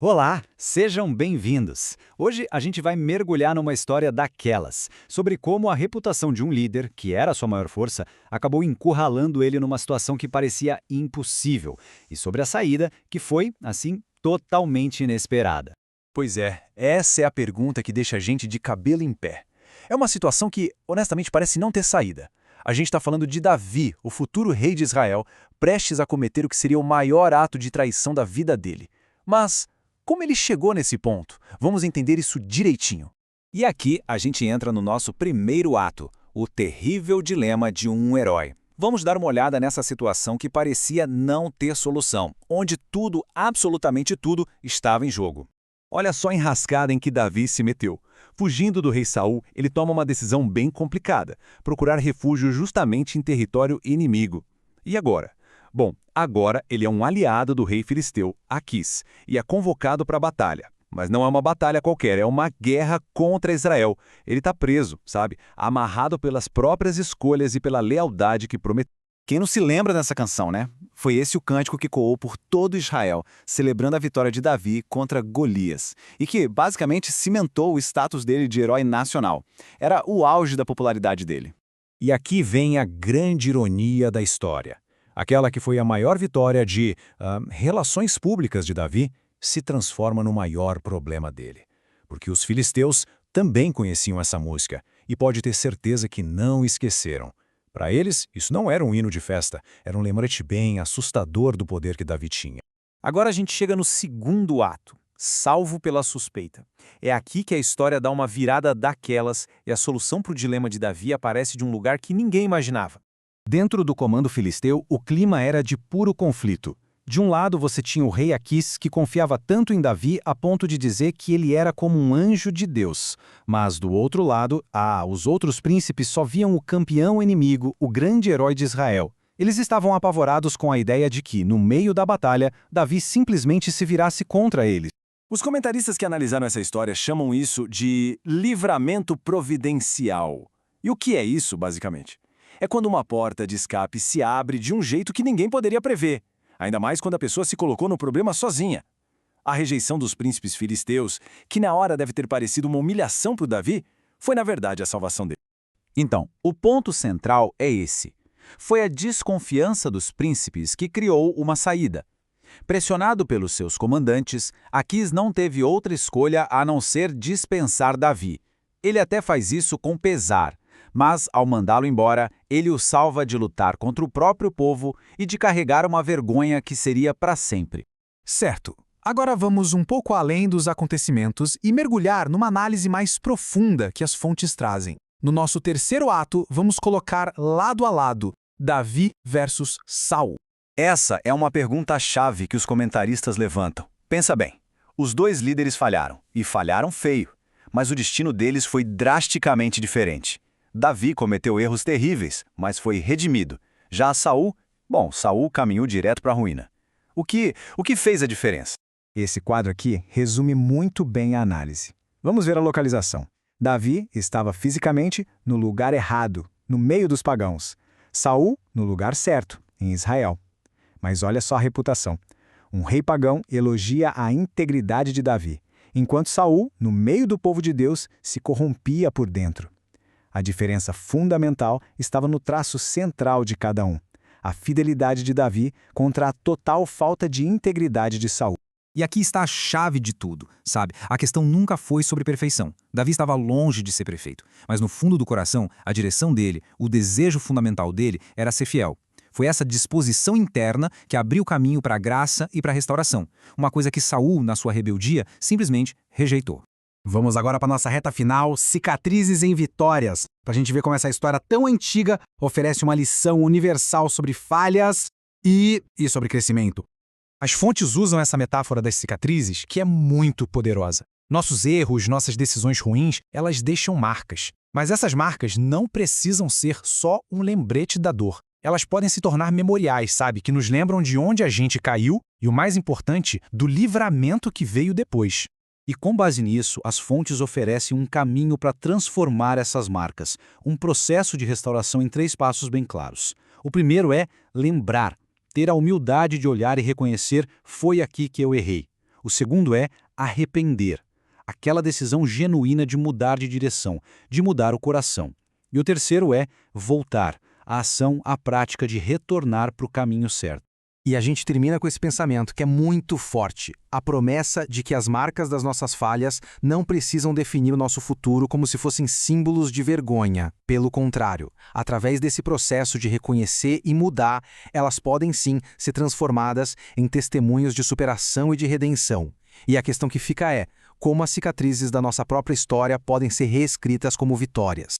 Olá, sejam bem-vindos! Hoje a gente vai mergulhar numa história daquelas, sobre como a reputação de um líder, que era a sua maior força, acabou encurralando ele numa situação que parecia impossível, e sobre a saída, que foi, assim, totalmente inesperada. Pois é, essa é a pergunta que deixa a gente de cabelo em pé. É uma situação que, honestamente, parece não ter saída. A gente está falando de Davi, o futuro rei de Israel, prestes a cometer o que seria o maior ato de traição da vida dele. Mas como ele chegou nesse ponto? Vamos entender isso direitinho. E aqui a gente entra no nosso primeiro ato, o terrível dilema de um herói. Vamos dar uma olhada nessa situação que parecia não ter solução, onde tudo, absolutamente tudo, estava em jogo. Olha só a enrascada em que Davi se meteu. Fugindo do rei Saul, ele toma uma decisão bem complicada: procurar refúgio justamente em território inimigo. E agora? Bom, agora ele é um aliado do rei filisteu, Aquis, e é convocado para a batalha. Mas não é uma batalha qualquer, é uma guerra contra Israel. Ele está preso, sabe? Amarrado pelas próprias escolhas e pela lealdade que prometeu. Quem não se lembra dessa canção, né? Foi esse o cântico que coou por todo Israel, celebrando a vitória de Davi contra Golias, e que basicamente cimentou o status dele de herói nacional. Era o auge da popularidade dele. E aqui vem a grande ironia da história. Aquela que foi a maior vitória de relações públicas de Davi se transforma no maior problema dele. Porque os filisteus também conheciam essa música e pode ter certeza que não esqueceram. Para eles, isso não era um hino de festa, era um lembrete bem assustador do poder que Davi tinha. Agora a gente chega no segundo ato, salvo pela suspeita. É aqui que a história dá uma virada daquelas e a solução para o dilema de Davi aparece de um lugar que ninguém imaginava. Dentro do comando filisteu, o clima era de puro conflito. De um lado, você tinha o rei Aquis, que confiava tanto em Davi a ponto de dizer que ele era como um anjo de Deus. Mas do outro lado, os outros príncipes só viam o campeão inimigo, o grande herói de Israel. Eles estavam apavorados com a ideia de que, no meio da batalha, Davi simplesmente se virasse contra eles. Os comentaristas que analisaram essa história chamam isso de livramento providencial. E o que é isso, basicamente? É quando uma porta de escape se abre de um jeito que ninguém poderia prever, ainda mais quando a pessoa se colocou no problema sozinha. A rejeição dos príncipes filisteus, que na hora deve ter parecido uma humilhação para o Davi, foi na verdade a salvação dele. Então, o ponto central é esse. Foi a desconfiança dos príncipes que criou uma saída. Pressionado pelos seus comandantes, Aquis não teve outra escolha a não ser dispensar Davi. Ele até faz isso com pesar, mas, ao mandá-lo embora, ele o salva de lutar contra o próprio povo e de carregar uma vergonha que seria para sempre. Certo. Agora vamos um pouco além dos acontecimentos e mergulhar numa análise mais profunda que as fontes trazem. No nosso terceiro ato, vamos colocar lado a lado Davi versus Saul. Essa é uma pergunta-chave que os comentaristas levantam. Pensa bem, os dois líderes falharam, e falharam feio, mas o destino deles foi drasticamente diferente. Davi cometeu erros terríveis, mas foi redimido. Já Saul caminhou direto para a ruína. O que fez a diferença? Esse quadro aqui resume muito bem a análise. Vamos ver a localização. Davi estava fisicamente no lugar errado, no meio dos pagãos. Saul, no lugar certo, em Israel. Mas olha só a reputação. Um rei pagão elogia a integridade de Davi, enquanto Saul, no meio do povo de Deus, se corrompia por dentro. A diferença fundamental estava no traço central de cada um, a fidelidade de Davi contra a total falta de integridade de Saul. E aqui está a chave de tudo, sabe? A questão nunca foi sobre perfeição. Davi estava longe de ser perfeito, mas no fundo do coração, a direção dele, o desejo fundamental dele era ser fiel. Foi essa disposição interna que abriu caminho para a graça e para a restauração, uma coisa que Saul, na sua rebeldia, simplesmente rejeitou. Vamos agora para nossa reta final, cicatrizes em vitórias, para a gente ver como essa história tão antiga oferece uma lição universal sobre falhas e sobre crescimento. As fontes usam essa metáfora das cicatrizes, que é muito poderosa. Nossos erros, nossas decisões ruins, elas deixam marcas. Mas essas marcas não precisam ser só um lembrete da dor. Elas podem se tornar memoriais, sabe? Que nos lembram de onde a gente caiu e, o mais importante, do livramento que veio depois. E com base nisso, as fontes oferecem um caminho para transformar essas marcas, um processo de restauração em 3 passos bem claros. O primeiro é lembrar, ter a humildade de olhar e reconhecer: foi aqui que eu errei. O segundo é arrepender, aquela decisão genuína de mudar de direção, de mudar o coração. E o terceiro é voltar, a ação, a prática de retornar para o caminho certo. E a gente termina com esse pensamento que é muito forte, a promessa de que as marcas das nossas falhas não precisam definir o nosso futuro como se fossem símbolos de vergonha. Pelo contrário, através desse processo de reconhecer e mudar, elas podem sim ser transformadas em testemunhos de superação e de redenção. E a questão que fica é, como as cicatrizes da nossa própria história podem ser reescritas como vitórias.